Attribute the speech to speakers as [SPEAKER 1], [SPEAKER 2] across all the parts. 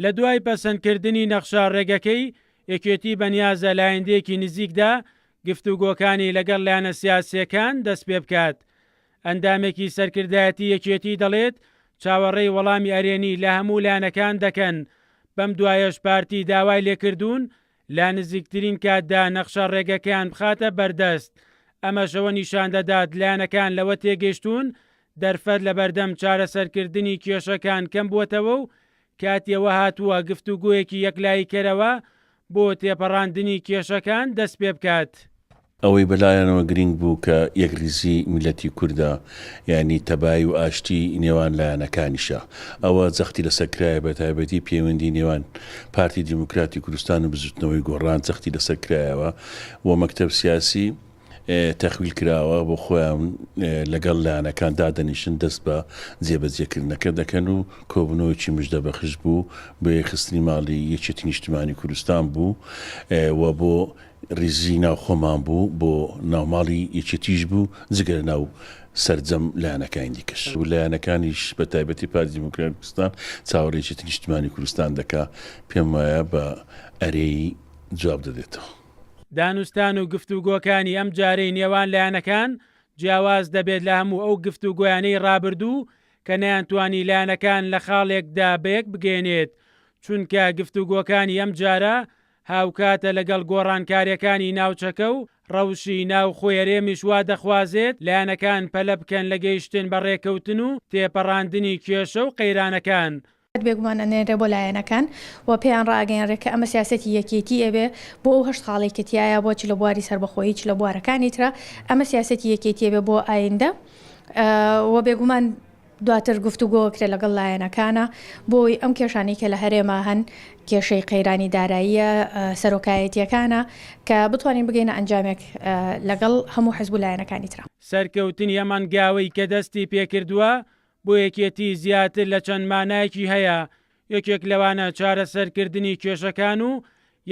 [SPEAKER 1] لە دوای پەسەندکردنی نەخشە ڕێگەکەی یەکێتی بەنیازە لە ئایندەیەکی نزیکدا گفتوگۆکانی لەگەڵ لایەنە سیاسیەکان دەست پێ بکات. ئەندامێکی سەرکردایەتی یەکێتی دەڵێت چاوەڕێی وەڵامی ئەرێنی لە هەموو لایەنەکان دەکەن. بەم دوایەش پارتی داوای لێکردوون لا نزیکترین کاتدا نەخشە ڕێگەکەیان بخاتە بەردەست. ئەمەشەوە نیشان دەدات لایەنەکان لەوە تێگەیشتون دەرفەت لە بەردەم چارەسەرکردنی کێشەکان کەم بووەتەوە و کاتیەوە هاتووە گفتوگویەکی یەکلایی کەرەوە بۆ تێپەڕاندنی کێشەکان دەست پێ بکات.
[SPEAKER 2] ئەوەی بەلایەنەوە گرنگ بوو کە یەکریزی میلەتی کوردە یعنی تەبای و ئاشتی نێوان لایەنەکانیشە ئەوە جەختی لەسەرکرایە بە تایبەتی پەیوەندی نێوان پارتی دیموکراتی کوردستان و بزوتنەوەی گۆڕان جەختی لەسەرکرایەوە و مەکتەب سیاسی تەخویل کراوە بۆ خۆیان لەگەڵ لایەنەکان دادەنیشن دەست بە جێبەجێکردنەکە دەکەن و کۆبنەوەیکی مژدە بەخش بوو بۆ یەخستنی ماڵی یەکێتی نیشتیمانی کوردستان بوو و بۆ ریزی ناو خۆمان بوو بۆ ناوماڵی یەکێتیش بوو جگە ناو سەرجەم لایەنەکانی دیکەش و لایەنەکانیش بە تایبەتی پارتی دیموکراتی کوردستان چاوەڕێی نیشتیمانی کوردستان دەکا پێم وایە بە ئەرێی جواب دەدێتەوە.
[SPEAKER 1] دانوستان و گفتوگۆکانی ئەم جارەی نێوان لایەنەکان جیاواز دەبێت لە هەموو ئەو گفتوگۆیانەی ڕابردوو کە نەیانتوانی لایەنەکان لە خاڵێکدا بەیەک بگەێنێت چونکە گفتوگۆکانی ئەم جارە هاوکاتە لەگەڵ گۆڕانکاریەکانی ناوچەکە و ڕەوشی ناو خۆیەرێمیش وا دەخوازێت لایەنەکان پەلە بکەن لە گەیشتن بە ڕێکەوتن و تێپەڕاندنی کێشە و قەیرانەکان.
[SPEAKER 3] بێگومان ئەنێرە بۆ لایەنەکان و پێیان ڕاگەیەنڕێت کە ئەمە سیاسەتی یەکێتی ئەبێ بۆ ئەو هەشت خاڵێکەتیایە بۆچی لە بواری سەربەخۆیی لە بوارەکانی ترە ئەمە سیاسەتی یەکێتی ئەبێ بۆ ئایندە و بێگومان دواتر گفتوگۆکرێت لەگەڵ لایەنەکانە بۆی ئەم کێشانەی کە لە هەرێما هەن کێشەی قەیرانی داراییە سەرۆکایەتیەکانە کە بتوانین بگەینە ئەنجامێک لەگەڵ هەموو حزب و لایەنەکانی ترە.
[SPEAKER 1] سەرکەوتنی ئەمانگاوەی کە دەستی پێکردووە بۆ یەکێتی زیاتر لە چەند مانایەکی هەیە. یەکێک لەوانە چارەسەرکردنی کێشەکان و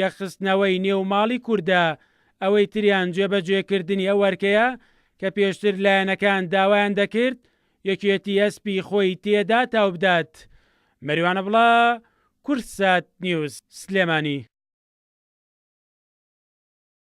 [SPEAKER 1] یەخستنەوەی نێوماڵی کووردە. ئەوەی تریان جێبەجێکردنی ئەو وەرکەیە کە پێشتر لایەنەکان داوایان دەکرد یەکێتی ئەسپی خۆی تێدا تاو بدات. مەریوانە بڵا، کورسات نیوز، سلێمانی.